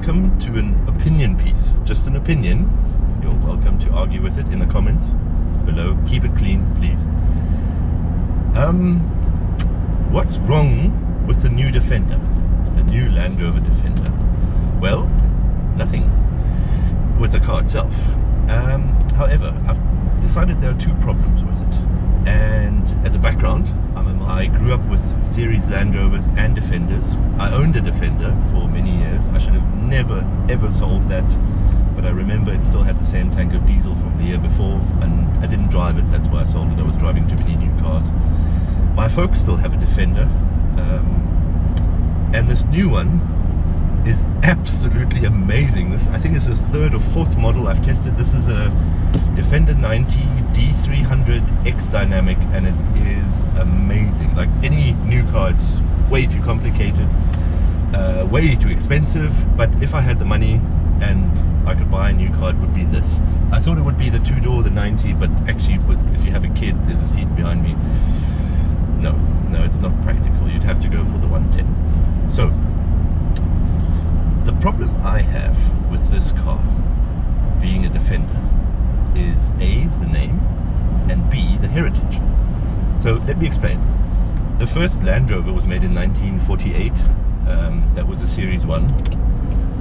welcome to an opinion piece. Just an opinion. You're welcome to argue with it in the comments below. Keep it clean, please. What's wrong with the new Defender? The new Land Rover Defender? Well, nothing with the car itself. However, I've decided there are two problems with it. And as a background, I grew up with Series Land Rovers and Defenders. I owned a Defender for many years. I should have never ever sold that, but I remember it still had the same tank of diesel from the year before, and I didn't drive it. That's why I sold it. I was driving too many new cars. My folks still have a Defender, and this new one is absolutely amazing. I think it's the third or fourth model I've tested. This is a Defender 90 D300 X Dynamic, and it is amazing. Like any new car, it's way too complicated, way too expensive, but if I had the money and I could buy a new car, it would be this. I thought it would be the two-door, the 90, but actually if you have a kid, there's a seat behind me. No, it's not practical. You'd have to go for the 110. So the problem I have with this car being a Defender is A, the name, and B, the heritage. So let me explain. The first Land Rover was made in 1948. That was a Series 1.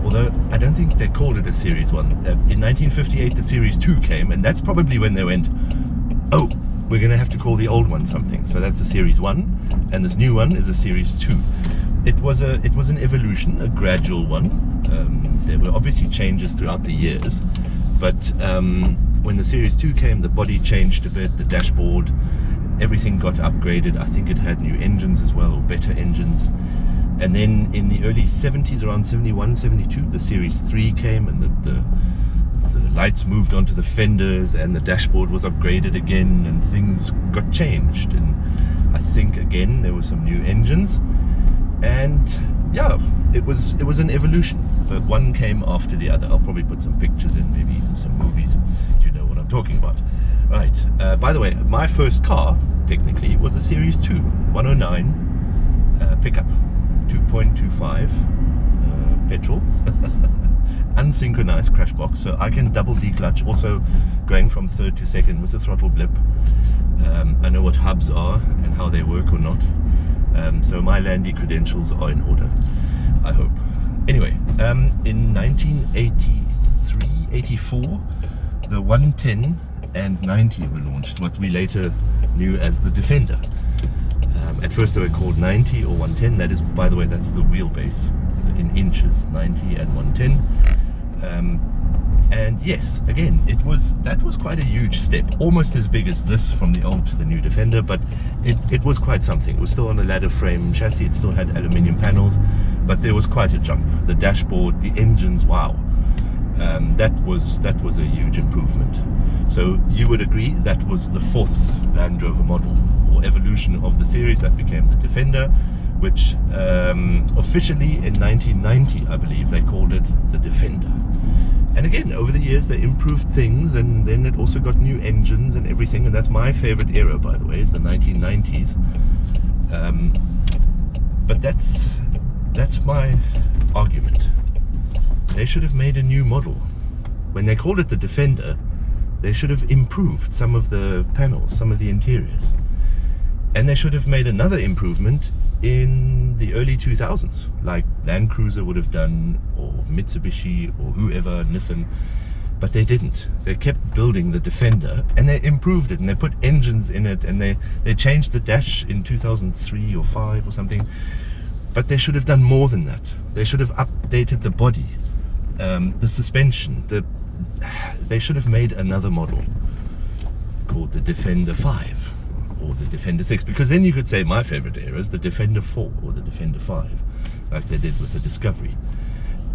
Although I don't think they called it a Series 1. In 1958 the Series 2 came, and that's probably when they went, oh, we're going to have to call the old one something. So that's the Series 1, and this new one is a Series 2. It was an evolution, a gradual one. There were obviously changes throughout the years, but when the Series 2 came, the body changed a bit, the dashboard, everything got upgraded. I think it had new engines as well, or better engines. And then in the early 70s, around 71, 72, the Series 3 came, and the lights moved onto the fenders, and the dashboard was upgraded again, and things got changed. And I think again there were some new engines, and yeah, it was an evolution, but one came after the other. I'll probably put some pictures in, maybe even some movies, if you know what I'm talking about. Right, by the way, my first car technically was a Series 2 109 pickup, 2.25 petrol, unsynchronized crash box, so I can double declutch, also going from third to second with the throttle blip. I know what hubs are and how they work or not. So my landy credentials are in order, I hope. Anyway, in 1983, 84, the 110 and 90 were launched, what we later knew as the Defender. At first they were called 90 or 110. That is, by the way, that's the wheelbase in inches, 90 and 110. And yes, again, that was quite a huge step, almost as big as this from the old to the new Defender, but it was quite something. It was still on a ladder frame chassis, it still had aluminium panels, but there was quite a jump. The dashboard, the engines, wow, that was a huge improvement. So you would agree that was the fourth Land Rover model or evolution of the series that became the Defender, which officially in 1990, I believe, they called it the Defender. And again, over the years they improved things, and then it also got new engines and everything, and that's my favorite era, by the way, is the 1990s. But that's my argument. They should have made a new model. When they called it the Defender, they should have improved some of the panels, some of the interiors. And they should have made another improvement in the early 2000s, like Land Cruiser would have done, or Mitsubishi, or whoever, Nissan. But they didn't. They kept building the Defender, and they improved it, and they put engines in it, and they changed the dash in 2003 or 5 or something. But they should have done more than that. They should have updated the body, the suspension. They should have made another model called the Defender 5 or the Defender 6, because then you could say my favorite era is the Defender 4 or the Defender 5, like they did with the Discovery.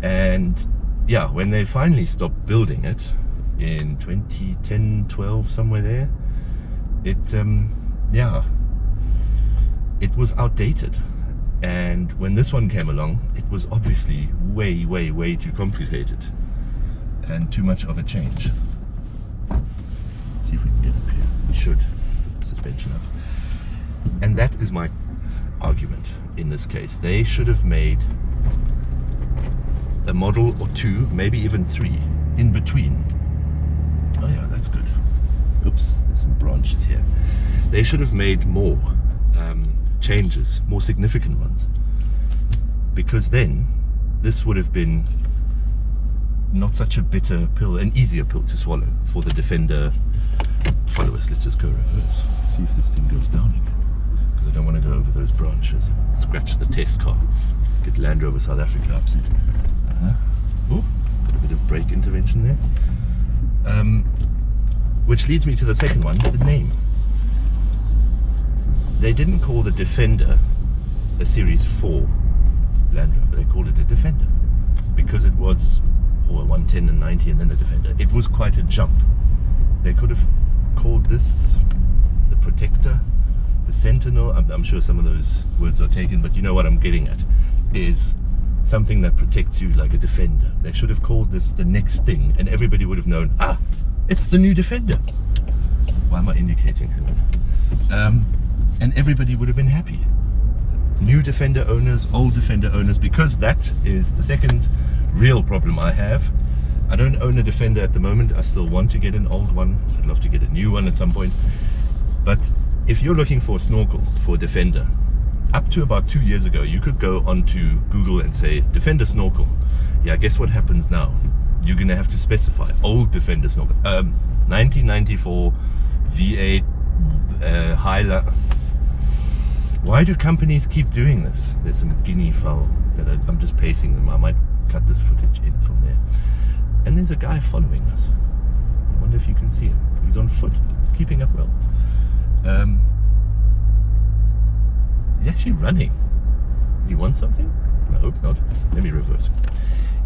And yeah, when they finally stopped building it in 2010, 12, somewhere there, it was outdated. And when this one came along, it was obviously way, way, way too complicated and too much of a change. Let's see if we can get up here. We should put the suspension up. And that is my argument in this case. They should have made a model or two, maybe even three in between. Oh yeah, that's good. Oops, there's some branches here. They should have made more changes, more significant ones, because then this would have been not such a bitter pill, an easier pill to swallow for the Defender followers. Let's just go reverse, see if this thing goes down again, because I don't want to go over those branches, scratch the test car, get Land Rover South Africa upset. Oh, got a bit of brake intervention there. Which leads me to the second one, the name. They didn't call the Defender a Series 4 Land Rover, they called it a Defender, because it was 110 and 90 and then a Defender. It was quite a jump. They could have called this the Protector, the Sentinel. I'm sure some of those words are taken, but you know what I'm getting at, is something that protects you like a Defender. They should have called this the next thing, and everybody would have known, ah, it's the new Defender. Why am I indicating him? And everybody would have been happy. New Defender owners, old Defender owners, because that is the second real problem I have. I don't own a Defender at the moment. I still want to get an old one. I'd love to get a new one at some point. But if you're looking for a snorkel for a Defender, up to about 2 years ago, you could go onto Google and say Defender snorkel. Yeah, guess what happens now? You're going to have to specify old Defender snorkel. 1994 V8 Highlight. Why do companies keep doing this? There's some guinea fowl that I'm just pacing them. I might cut this footage in from there. And there's a guy following us. I wonder if you can see him. He's on foot. He's keeping up well. He's actually running. Does he want something? I hope not. Let me reverse.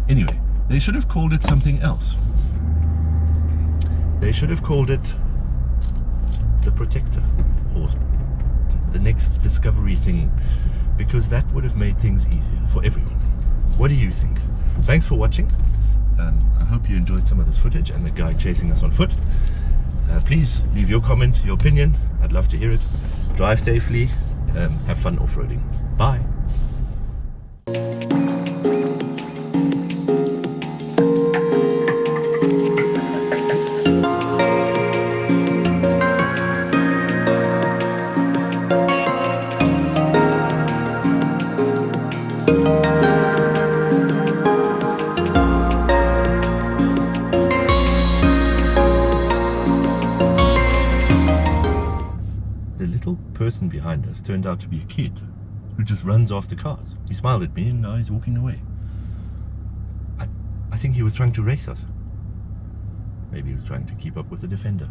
Anyway, they should have called it something else. They should have called it the Protector, or the next discovery thing, because that would have made things easier for everyone. What do you think? Thanks for watching. I hope you enjoyed some of this footage and the guy chasing us on foot. Please leave your comment, your opinion. I'd love to hear it. Drive safely, have fun off-roading. Bye. The little person behind us turned out to be a kid who just runs after cars. He smiled at me and now he's walking away. I think he was trying to race us. Maybe he was trying to keep up with the Defender.